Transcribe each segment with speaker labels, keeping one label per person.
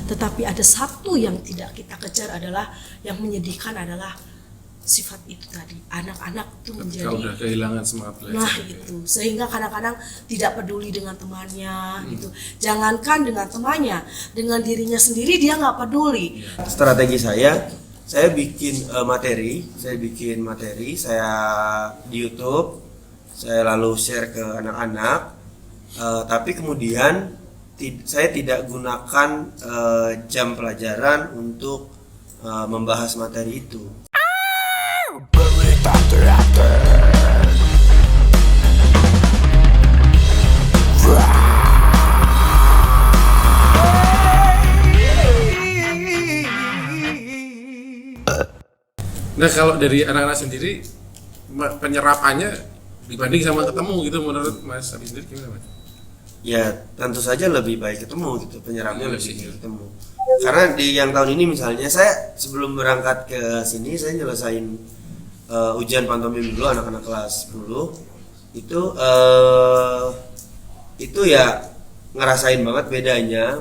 Speaker 1: Tetapi ada satu yang tidak kita kejar adalah yang menyedihkan adalah sifat itu tadi, anak-anak itu menjadi
Speaker 2: kalau udah kehilangan semangat belajar.
Speaker 1: Nah itu, sehingga kadang-kadang tidak peduli dengan temannya gitu. Jangankan dengan temannya, dengan dirinya sendiri dia nggak peduli.
Speaker 3: Strategi saya bikin materi, saya di YouTube, saya lalu share ke anak-anak, tapi kemudian saya tidak gunakan jam pelajaran untuk membahas materi itu.
Speaker 2: Nah kalau dari anak-anak sendiri penyerapannya dibanding sama ketemu gitu menurut Mas Abi sendiri gimana Mas?
Speaker 3: Ya tentu saja lebih baik ketemu gitu, penyerapnya lebih
Speaker 2: sih.
Speaker 3: baik ketemu. Karena di yang tahun ini misalnya saya sebelum berangkat ke sini saya nyelesain ujian pantomim dulu anak-anak kelas 10 itu ya ngerasain banget bedanya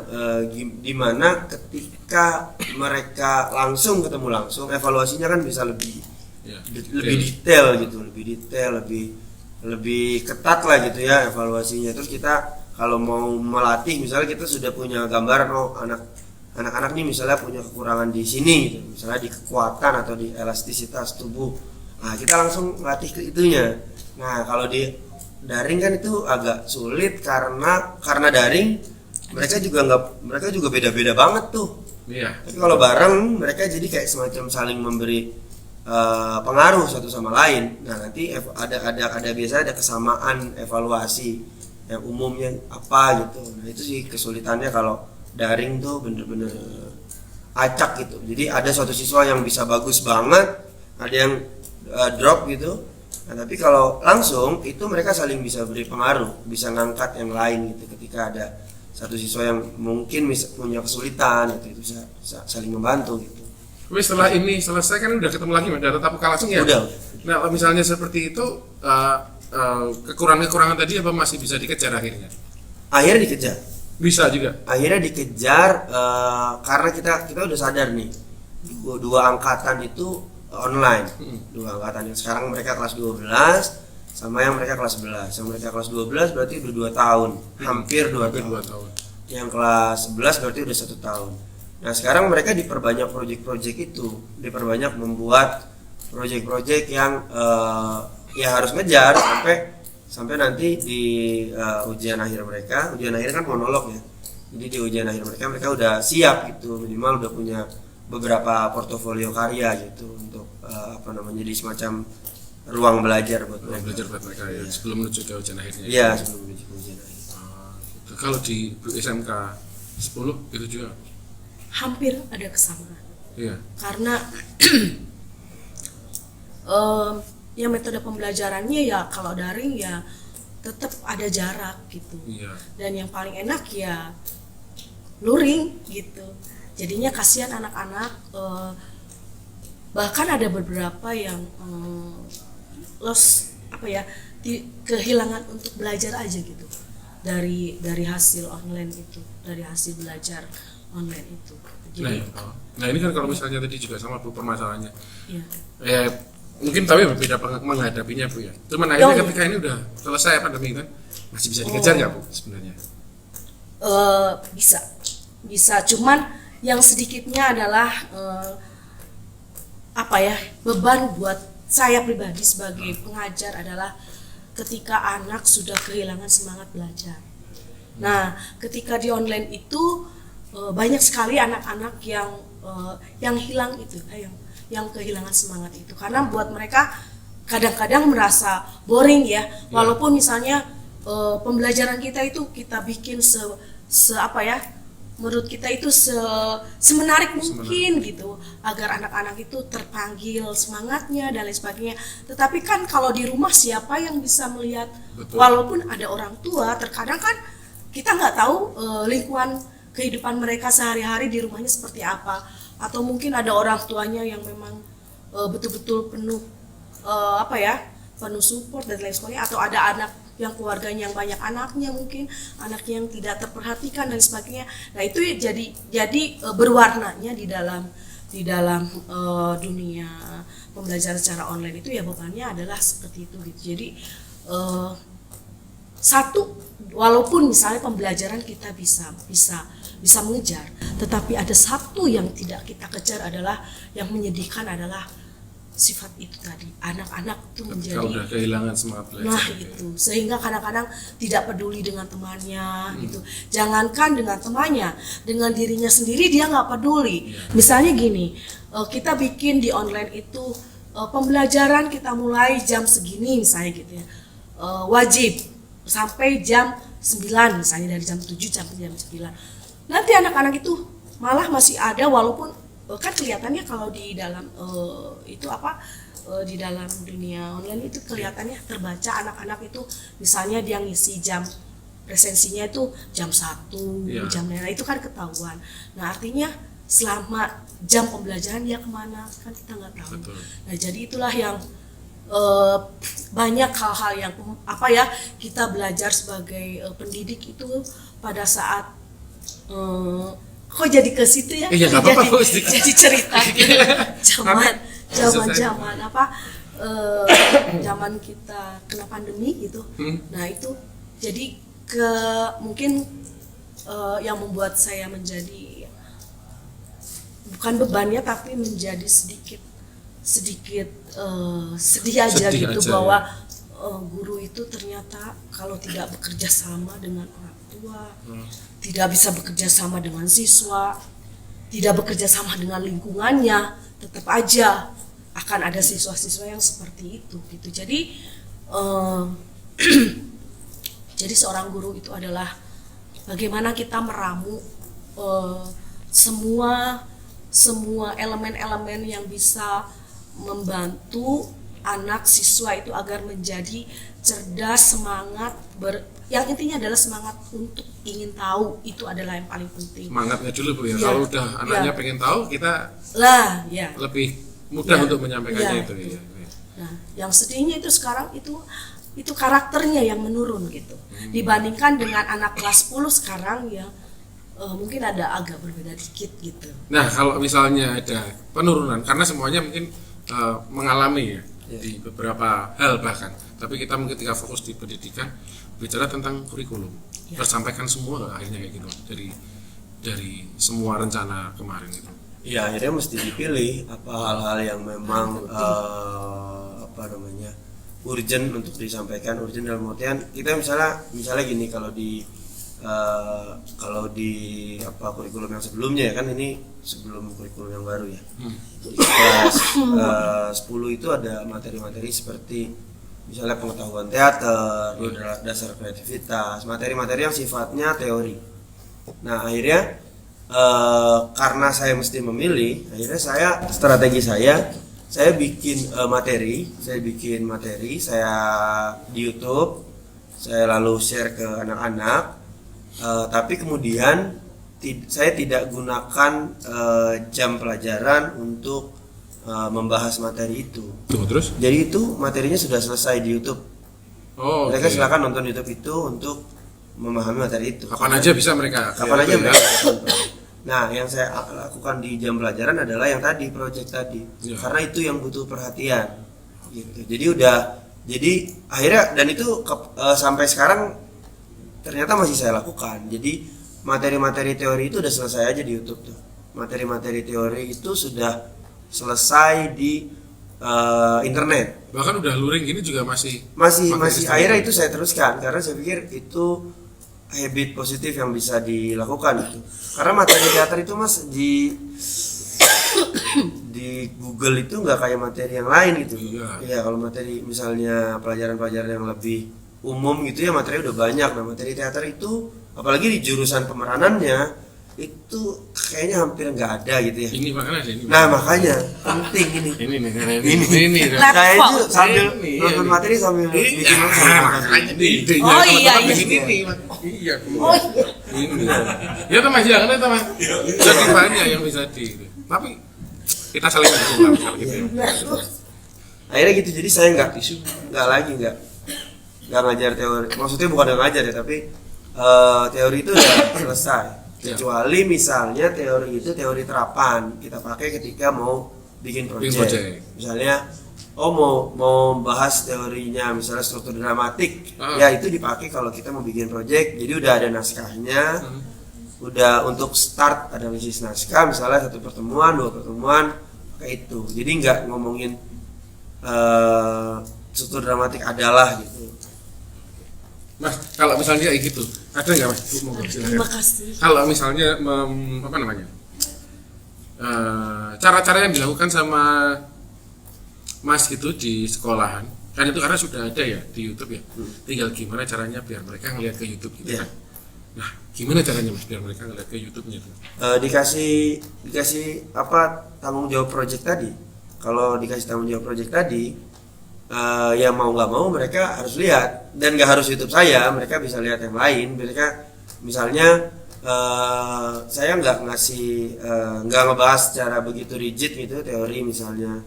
Speaker 3: dimana ketika mereka langsung ketemu langsung evaluasinya kan bisa lebih detail gitu, lebih ketat lah gitu ya evaluasinya. Terus kita kalau mau melatih misalnya kita sudah punya gambaran anak-anak nih misalnya punya kekurangan di sini gitu, misalnya di kekuatan atau di elastisitas tubuh. Nah, kita langsung latih ke itunya. Nah, kalau di daring kan itu agak sulit karena daring mereka juga beda-beda banget tuh.
Speaker 2: Iya.
Speaker 3: Tapi kalau bareng mereka jadi kayak semacam saling memberi pengaruh satu sama lain. Nah, nanti ada biasanya ada kesamaan evaluasi yang umumnya apa gitu. Nah, itu sih kesulitannya kalau daring tuh bener-bener acak gitu. Jadi ada suatu siswa yang bisa bagus banget, ada yang drop gitu. Nah, tapi kalau langsung itu mereka saling bisa beri pengaruh, bisa ngangkat yang lain gitu. Ketika ada satu siswa yang mungkin punya kesulitan itu bisa saling membantu gitu.
Speaker 2: Tapi setelah ini selesai kan udah ketemu lagi udah tetap muka langsung ya?
Speaker 3: Udah.
Speaker 2: Nah kalau misalnya seperti itu kekurangan tadi apa masih bisa dikejar akhirnya?
Speaker 3: Akhirnya dikejar.
Speaker 2: Bisa juga.
Speaker 3: Akhirnya dikejar karena kita udah sadar nih dua angkatan itu online. Dua angkatan yang sekarang mereka kelas 12 sama yang mereka kelas 11. Yang mereka kelas 12 berarti udah 2 tahun, hampir 2 tahun. Yang kelas 11 berarti udah 1 tahun. Nah, sekarang mereka diperbanyak proyek-proyek itu, diperbanyak membuat proyek-proyek yang ya harus ngejar sampai nanti di ujian akhir kan monolog ya. Jadi di ujian akhir mereka udah siap gitu, minimal udah punya beberapa portofolio karya gitu untuk jadi semacam ruang belajar buat
Speaker 2: mereka ya, sebelum menuju ke ujian akhirnya.
Speaker 3: Iya, sebelum menuju ke ujian akhir.
Speaker 2: Kalau di SMK 10 itu juga
Speaker 1: Hampir ada kesamaan.
Speaker 2: Iya.
Speaker 1: Karena ya metode pembelajarannya ya kalau daring ya tetap ada jarak gitu.
Speaker 2: Iya.
Speaker 1: Dan yang paling enak ya luring gitu. Jadinya kasihan anak-anak, bahkan ada beberapa yang kehilangan untuk belajar aja gitu dari hasil online itu, dari hasil belajar online itu. Jadi,
Speaker 2: nah ini kan kalau misalnya tadi juga sama Bu permasalahannya.
Speaker 1: Iya.
Speaker 2: Mungkin tapi berbeda menghadapinya Bu ya. Cuman akhirnya ketika ini udah selesai pandemi kan masih bisa dikejar nggak Bu sebenarnya?
Speaker 1: Bisa, cuman yang sedikitnya adalah beban buat saya pribadi sebagai pengajar adalah ketika anak sudah kehilangan semangat belajar. Nah, ketika di online itu banyak sekali anak-anak yang hilang itu, yang kehilangan semangat itu, karena buat mereka kadang-kadang merasa boring ya, walaupun misalnya pembelajaran kita itu kita bikin menurut kita itu semenarik mungkin gitu agar anak-anak itu terpanggil semangatnya dan lain sebagainya. Tetapi kan kalau di rumah siapa yang bisa melihat? Betul. Walaupun ada orang tua, terkadang kan kita nggak tahu lingkungan kehidupan mereka sehari-hari di rumahnya seperti apa, atau mungkin ada orang tuanya yang memang betul-betul penuh penuh support dan lain sebagainya, atau ada anak yang keluarganya yang banyak anaknya, mungkin anaknya yang tidak terperhatikan dan sebagainya. Nah itu jadi berwarnanya di dalam dunia pembelajaran secara online itu ya bebannya adalah seperti itu gitu. Jadi satu, walaupun misalnya pembelajaran kita bisa mengejar, tetapi ada satu yang tidak kita kejar adalah yang menyedihkan adalah sifat itu tadi, anak-anak itu menjadi
Speaker 2: kalau udah kehilangan semangat belajar.
Speaker 1: Nah itu, sehingga kadang-kadang tidak peduli dengan temannya gitu. Jangankan dengan temannya, dengan dirinya sendiri dia nggak peduli. Misalnya gini, kita bikin di online itu pembelajaran kita mulai jam segini misalnya gitu ya, wajib sampai jam 9 misalnya, dari jam 7 sampai jam 9. Nanti anak-anak itu malah masih ada, walaupun kan kelihatannya kalau di dalam di dalam dunia online itu kelihatannya terbaca anak-anak itu misalnya dia ngisi jam presensinya itu jam 1, jam lain, itu kan ketahuan. Nah artinya selama jam pembelajaran dia kemana kan kita nggak tahu.
Speaker 2: Betul.
Speaker 1: Nah jadi itulah yang banyak hal-hal yang kita belajar sebagai pendidik itu apa saat kok jadi ke situ ya?
Speaker 2: Iya, nggak apa-apa,
Speaker 1: jadi cerita zaman kita kena pandemi gitu. Nah itu jadi mungkin yang membuat saya menjadi bukan bebannya tapi menjadi sedikit sedih aja gitu bahwa guru itu ternyata kalau tidak bekerja sama dengan orang tua, tidak bisa bekerja sama dengan siswa, tidak bekerja sama dengan lingkungannya, tetap aja akan ada siswa-siswa yang seperti itu gitu. Jadi jadi seorang guru itu adalah bagaimana kita meramu semua elemen-elemen yang bisa membantu anak siswa itu agar menjadi cerdas, semangat, yang intinya adalah semangat untuk ingin tahu, itu adalah yang paling penting.
Speaker 2: Semangatnya dulu Bu ya.
Speaker 1: Ya.
Speaker 2: Kalau udah anaknya pengen tahu, kita lebih mudah untuk menyampaikannya itu. Ya.
Speaker 1: Nah, yang sedihnya itu sekarang itu karakternya yang menurun gitu. Dibandingkan dengan anak kelas 10 sekarang ya mungkin ada agak berbeda dikit gitu.
Speaker 2: Nah, kalau misalnya ada penurunan karena semuanya mungkin mengalami ya di beberapa hal bahkan. Tapi kita mungkin ketika fokus di pendidikan bicara tentang kurikulum. Tersampaikan semua nggak akhirnya kayak gitu dari semua rencana kemarin itu.
Speaker 3: Ya akhirnya mesti dipilih apa hal-hal yang memang urgent untuk disampaikan. Urgent dalam artian kita misalnya gini, kalau di kurikulum yang sebelumnya ya kan, ini sebelum kurikulum yang baru ya. Di kelas 10 itu ada materi-materi seperti misalnya pengetahuan teater, dasar kreativitas, materi-materi yang sifatnya teori. Nah akhirnya karena saya mesti memilih, akhirnya strategi saya bikin materi saya di YouTube, saya lalu share ke anak-anak, tapi kemudian saya tidak gunakan jam pelajaran untuk membahas materi itu.
Speaker 2: Terus?
Speaker 3: Jadi itu materinya sudah selesai di YouTube. Mereka silakan nonton YouTube itu untuk memahami materi itu.
Speaker 2: Kapan aja bisa mereka.
Speaker 3: Kapan aja mereka tonton. Nah, yang saya lakukan di jam pelajaran adalah yang tadi, project tadi. Karena itu yang butuh perhatian. Gitu. Jadi akhirnya, dan itu sampai sekarang ternyata masih saya lakukan. Jadi materi-materi teori itu udah selesai aja di YouTube tuh. Materi-materi teori itu sudah selesai di internet.
Speaker 2: Bahkan udah luring gini juga masih
Speaker 3: akhirnya itu saya teruskan karena saya pikir itu habit positif yang bisa dilakukan itu. Karena materi teater itu Mas di Google itu nggak kayak materi yang lain gitu. Iya, kalau materi misalnya pelajaran-pelajaran yang lebih umum gitu ya materinya udah banyak. Nah, materi teater itu apalagi di jurusan pemeranannya itu kayaknya hampir nggak ada gitu ya.
Speaker 2: Ini makanya ini.
Speaker 3: Nah, makanya penting ini.
Speaker 2: Ini.
Speaker 3: Saya itu sambil nonton materi sambil bikin
Speaker 2: idenya.
Speaker 1: Oh iya.
Speaker 2: Iya. Ini. Ya teman jangan teman. Jadi banyak yang bisa tapi kita saling mendukung gitu.
Speaker 3: Akhirnya gitu, jadi saya nggak nggak ngajar teori, maksudnya bukan nggak ngajar ya, tapi teori itu udah selesai. Kecuali misalnya teori itu teori terapan kita pakai ketika mau bikin project. Misalnya mau bahas teorinya misalnya struktur dramatik, ya itu dipakai kalau kita mau bikin project. Jadi udah ada naskahnya, udah untuk start analisis naskah, misalnya 1 pertemuan, 2 pertemuan kayak itu. Jadi nggak ngomongin struktur dramatik adalah gitu.
Speaker 2: Mas, kalau misalnya kayak gitu, ada nggak Mas?
Speaker 1: Terima kasih.
Speaker 2: Kalau misalnya cara-cara yang dilakukan sama Mas gitu di sekolahan, kan itu karena sudah ada ya di YouTube ya. Tinggal gimana caranya biar mereka ngeliat ke YouTube gitu kan. Nah, gimana caranya Mas biar mereka ngeliat ke YouTube-nya tuh?
Speaker 3: Dikasih apa tanggung jawab project tadi. Kalau dikasih tanggung jawab project tadi, ya mau nggak mau mereka harus lihat, dan nggak harus YouTube saya, mereka bisa lihat yang lain. Mereka misalnya saya nggak ngebahas secara begitu rigid gitu teori misalnya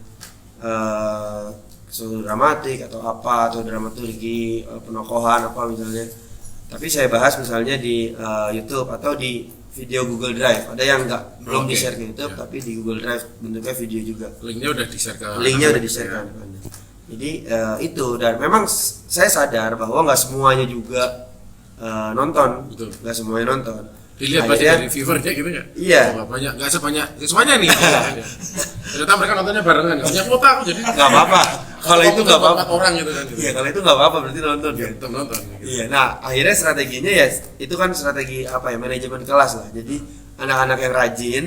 Speaker 3: struktur dramatik atau apa, atau dramaturgi penokohan apa misalnya, tapi saya bahas misalnya di YouTube atau di video Google Drive. Ada yang belum di-share ke YouTube, tapi di Google Drive bentuknya video juga.
Speaker 2: Linknya udah di-share ke anak-anak.
Speaker 3: Jadi itu, dan memang saya sadar bahwa nggak semuanya juga nonton, nggak semuanya nonton.
Speaker 2: Dilihat aja dari viewernya gitu ya.
Speaker 3: Iya.
Speaker 2: Nggak semuanya nih. Ternyata mereka nontonnya barengan. Punya kuota aku jadi.
Speaker 3: Nggak apa-apa. Kalau itu nggak apa-apa.
Speaker 2: 4 orang gitu kan.
Speaker 3: Iya, kalau itu nggak apa-apa, berarti nonton ya.
Speaker 2: Nonton. Gitu.
Speaker 3: Iya. Nah, akhirnya strateginya ya itu kan strategi apa ya, manajemen kelas lah. Jadi anak-anak yang rajin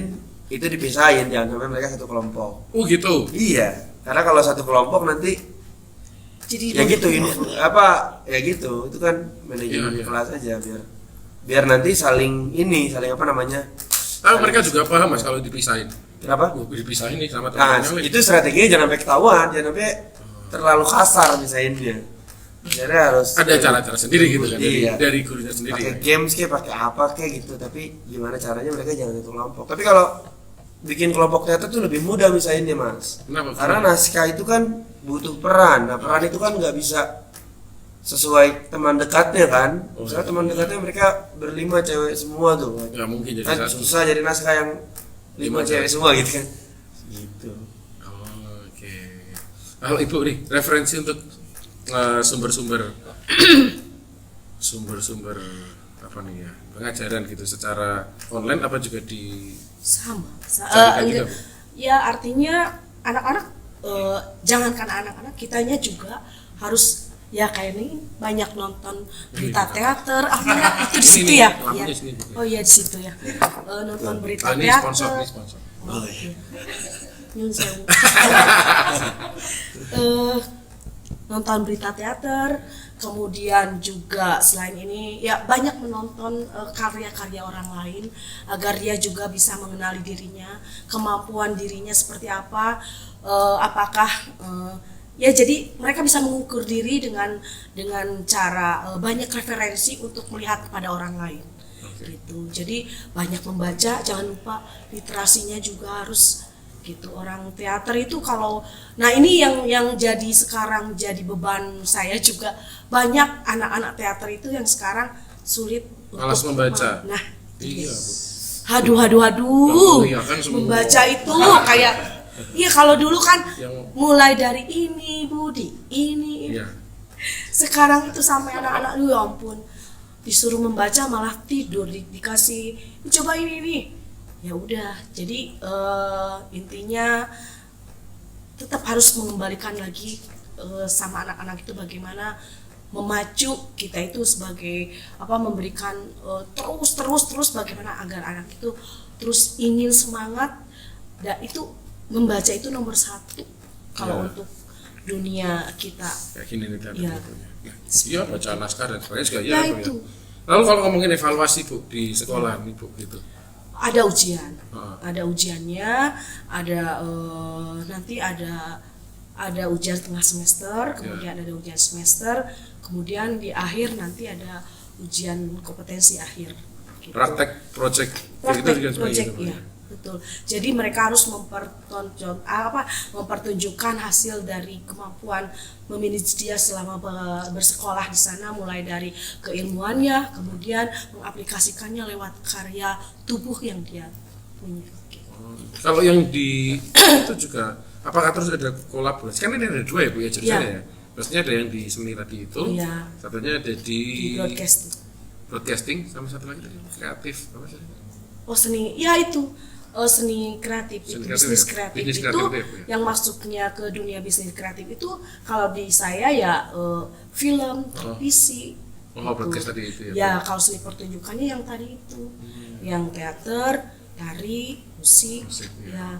Speaker 3: itu dipisahin, jangan sampai mereka satu kelompok.
Speaker 2: Oh gitu.
Speaker 3: Iya. Karena kalau satu kelompok nanti
Speaker 1: Jadi
Speaker 3: ya gitu ini apa ya gitu, itu kan manajemen kelas aja biar nanti saling apa namanya.
Speaker 2: Tapi mereka juga paham Mas kalau dipisahin.
Speaker 3: Kenapa?
Speaker 2: Dipisahin nih sama
Speaker 3: Nah,
Speaker 2: teman-temannya.
Speaker 3: itu strateginya jangan sampai ketahuan, jangan sampai terlalu kasar misahinnya. Jadi harus
Speaker 2: Ada cara-cara sendiri gitu kan
Speaker 3: Iya.
Speaker 2: dari gurunya sendiri.
Speaker 3: Pakai games kayak pakai apa kayak gitu, tapi gimana caranya mereka jangan satu kelompok. Tapi kalau bikin kelompok teater tuh lebih mudah misahinnya Mas.
Speaker 2: Kenapa?
Speaker 3: Karena naskah itu kan butuh peran. Nah, peran itu kan nggak bisa sesuai teman dekatnya kan. Misalnya teman dekatnya mereka berlima cewek semua tuh.
Speaker 2: Nggak mungkin jadi
Speaker 3: Kan
Speaker 2: satu.
Speaker 3: susah jadi naskah yang 5 cewek semua gitu kan. Gitu.
Speaker 2: Oke. Kalau Ibu nih referensi untuk sumber-sumber apa nih ya, pengajaran gitu secara online apa juga di
Speaker 1: sama.
Speaker 2: Cari
Speaker 1: Enggak.
Speaker 2: Bu?
Speaker 1: Ya artinya anak-anak, jangankan anak-anak, kitanya juga harus ya kayak ini banyak nonton berita teater, artinya itu di situ ya.
Speaker 2: Lampunya
Speaker 1: Ya.
Speaker 2: sini.
Speaker 1: Oh iya di situ ya. Nonton berita
Speaker 2: Ini sponsor.
Speaker 1: teater. Nyun sewu. Nonton berita teater, kemudian juga selain ini ya banyak menonton karya-karya orang lain agar dia juga bisa mengenali dirinya, kemampuan dirinya seperti apa, apakah ya jadi mereka bisa mengukur diri dengan cara banyak referensi untuk melihat kepada orang lain. Gitu. Jadi banyak membaca, jangan lupa literasinya juga harus gitu. Orang teater itu kalau ini yang jadi sekarang jadi beban saya juga, banyak anak-anak teater itu yang sekarang sulit
Speaker 2: Malas
Speaker 1: untuk
Speaker 2: membaca.
Speaker 1: Nah,
Speaker 2: Iya,
Speaker 1: Bu. Aduh.
Speaker 2: Iya kan semua.
Speaker 1: Membaca itu kayak iya kalau dulu kan
Speaker 2: Yang-
Speaker 1: mulai dari ini Budi, ini.
Speaker 2: Iya.
Speaker 1: Sekarang itu sampai anak-anak ya ampun disuruh membaca malah tidur, dikasih coba ini ya udah. Jadi intinya tetap harus mengembalikan lagi sama anak-anak itu bagaimana memacu kita itu sebagai memberikan terus bagaimana agar anak itu terus ingin semangat, dan itu membaca itu nomor 1 kalau untuk dunia kita.
Speaker 2: Kayak gini nih teater.
Speaker 1: Iya.
Speaker 2: Iya, baca naskah dan sebagainya juga
Speaker 1: Ya,
Speaker 2: ya, Bu,
Speaker 1: itu.
Speaker 2: Lalu kalau ngomongin evaluasi Bu di sekolah nih Bu gitu.
Speaker 1: Ada ujian,
Speaker 2: Ah.
Speaker 1: ada ujiannya, ada nanti ada ujian tengah semester, kemudian ada ujian semester, kemudian di akhir nanti ada ujian kompetensi akhir. Gitu.
Speaker 2: Praktek project
Speaker 1: Praktek
Speaker 2: gitu juga
Speaker 1: project
Speaker 2: sebagai
Speaker 1: ya. Betul. Jadi mereka harus mempertunjukkan hasil dari kemampuan memanage dia selama bersekolah di sana, mulai dari keilmuannya, kemudian mengaplikasikannya lewat karya tubuh yang dia punya.
Speaker 2: Kalau yang di itu juga apakah terus ada kolaborasi? Kan ini ada dua ya Bu ya jurusannya ya. Maksudnya ada yang di seni tadi itu, satunya ada di broadcasting, sama satu lagi tadi kreatif apa sih?
Speaker 1: Oh seni, ya itu seni kreatif, itu bisnis kreatif itu yang masuknya ke dunia bisnis kreatif itu kalau di saya ya film, televisi.
Speaker 2: Broadcast tadi itu ya.
Speaker 1: Ya kalau seni pertunjukannya yang tadi itu, yang teater, tari, musik ya.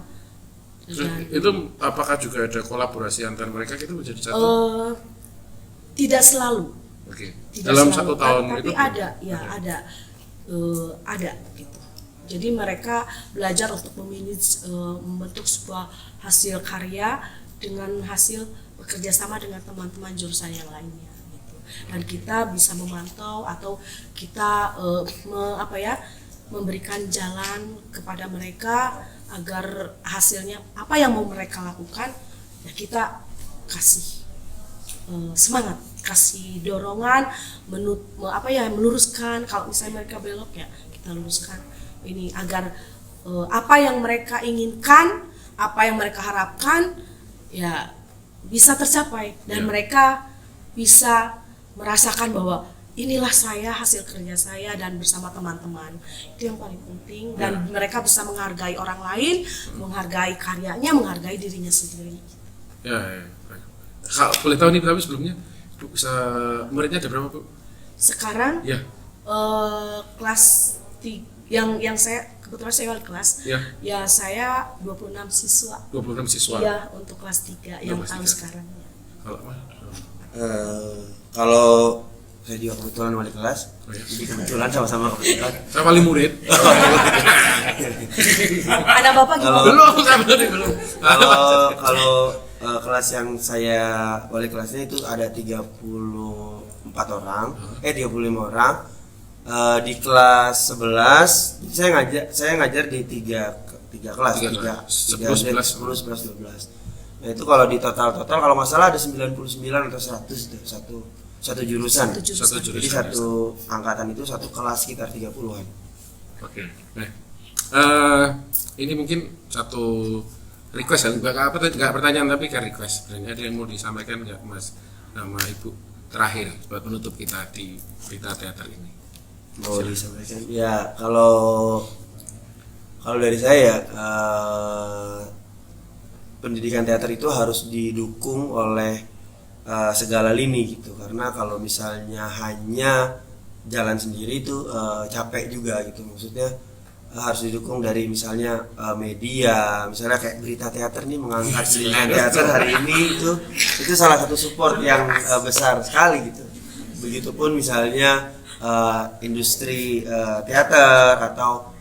Speaker 2: Itu apakah juga ada kolaborasi antar mereka gitu menjadi satu?
Speaker 1: Tidak selalu.
Speaker 2: Oke.
Speaker 1: Tidak
Speaker 2: Dalam
Speaker 1: selalu,
Speaker 2: 1 tahun
Speaker 1: tapi
Speaker 2: itu
Speaker 1: ada gitu. Jadi mereka belajar untuk membentuk sebuah hasil karya dengan hasil bekerja sama dengan teman-teman jurusan yang lainnya gitu. Dan kita bisa memantau atau kita memberikan jalan kepada mereka agar hasilnya apa yang mau mereka lakukan ya kita kasih semangat, kasih dorongan, meluruskan kalau misalnya mereka belok ya kita luruskan ini agar apa yang mereka inginkan, apa yang mereka harapkan ya bisa tercapai dan mereka bisa merasakan bahwa inilah saya hasil kerja saya dan bersama teman-teman. Itu yang paling penting dan mereka bisa menghargai orang lain, menghargai karyanya, menghargai dirinya sendiri.
Speaker 2: Ya. Kalau boleh tahu nih tapi sebelumnya Bu bisa muridnya ada berapa Bu?
Speaker 1: Sekarang
Speaker 2: Ya.
Speaker 1: Kelas 3 yang saya kebetulan saya wali kelas. Ya saya 26 siswa.
Speaker 2: 26 siswa.
Speaker 1: Iya, untuk kelas 3 yang tahun sekarang.
Speaker 3: Kalau saya juga kebetulan wali kelas. Jadi kebetulan sama-sama kebetulan.
Speaker 2: Saya wali murid.
Speaker 1: Anak Bapak gimana?
Speaker 2: Belum.
Speaker 3: Kalau kelas yang saya wali kelasnya itu ada 34 orang, 35 orang. Di kelas 11 saya ngajar di 3 kelas, 10, 11, 12. Nah, itu kalau di total kalau nggak salah ada 99 atau 100 itu satu jurusan. Jadi satu angkatan itu satu kelas sekitar 30-an.
Speaker 2: Oke. Nah, ini mungkin satu request ya, enggak pertanyaan tapi kayak request. Sebenarnya ada yang mau disampaikan nggak Mas sama Ibu terakhir buat penutup kita di Berita Teater ini?
Speaker 3: Mau disampaikan ya kalau dari saya pendidikan teater itu harus didukung oleh segala lini gitu, karena kalau misalnya hanya jalan sendiri itu capek juga gitu. Maksudnya harus didukung dari misalnya media, misalnya kayak Berita Teater nih mengangkat pendidikan teater hari ini itu salah satu support yang besar sekali gitu. Begitupun misalnya industri teater atau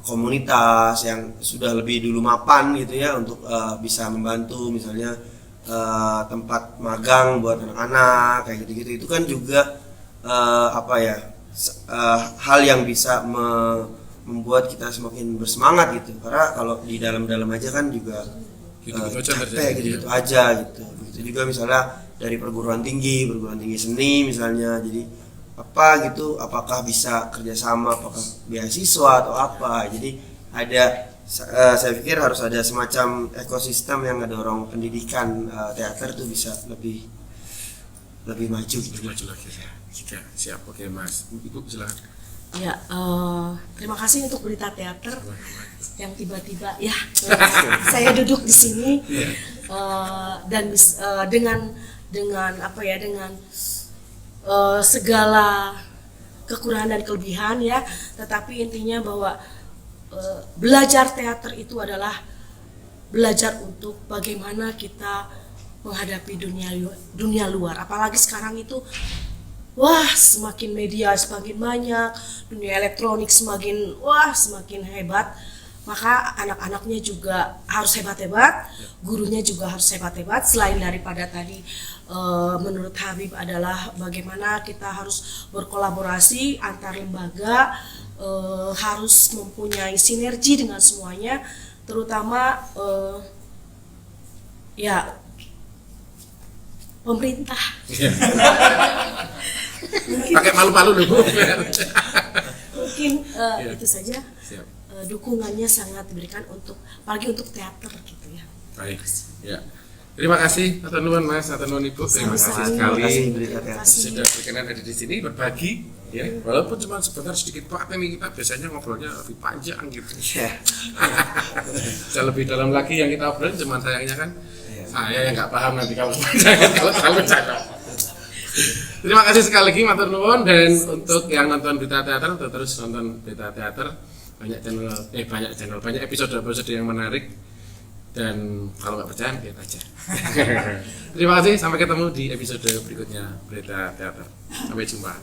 Speaker 3: komunitas yang sudah lebih dulu mapan gitu ya untuk bisa membantu misalnya tempat magang buat anak-anak kayak gitu-gitu, itu kan juga hal yang bisa membuat kita semakin bersemangat gitu, karena kalau di dalam-dalam aja kan juga capek gitu aja gitu. Begitu juga misalnya dari perguruan tinggi seni misalnya, jadi apakah bisa kerjasama, apakah beasiswa atau apa, jadi ada saya pikir harus ada semacam ekosistem yang ngedorong pendidikan teater tuh bisa lebih maju
Speaker 2: lagi ya. Siap. Oke Mas, Ibu silakan.
Speaker 1: Ya, terima kasih untuk Berita Teater yang tiba-tiba ya saya duduk di sini dan dengan segala kekurangan dan kelebihan ya, tetapi intinya bahwa belajar teater itu adalah belajar untuk bagaimana kita menghadapi dunia luar, apalagi sekarang itu semakin media semakin banyak, dunia elektronik semakin hebat, maka anak-anaknya juga harus hebat-hebat, gurunya juga harus hebat-hebat. Selain daripada tadi menurut Habib adalah bagaimana kita harus berkolaborasi antar lembaga, harus mempunyai sinergi dengan semuanya, terutama ya pemerintah.
Speaker 2: Iya. Pakai malu-malu loh Bu.
Speaker 1: Mungkin
Speaker 2: Iya.
Speaker 1: itu saja.
Speaker 2: Siap.
Speaker 1: Dukungannya sangat diberikan untuk, apalagi untuk teater gitu ya.
Speaker 2: Baik. Ya. Terima kasih atur nuwun Mas, atur nuwun Ibu. Terima kasih
Speaker 1: Sama-sama.
Speaker 2: sekali
Speaker 3: Terima kasih, Berita
Speaker 1: Terima
Speaker 3: Teater.
Speaker 1: kasih.
Speaker 2: sudah berkenan ada di sini berbagi ya. Walaupun cuma sebentar sedikit Pak, ini kita biasanya ngobrolnya lebih panjang gitu.
Speaker 3: Ya.
Speaker 2: Bisa lebih dalam lagi yang kita obrolin, cuman sayangnya kan
Speaker 3: Iya.
Speaker 2: saya yang nggak paham nanti kalau kalau terlalu jauh. Terima kasih sekali lagi matur nuwun, dan untuk yang nonton Berita Teater untuk terus nonton Berita Teater, banyak episode yang menarik, dan kalau nggak percaya lihat aja. Terima kasih, sampai ketemu di episode berikutnya Berita Teater. Sampai jumpa.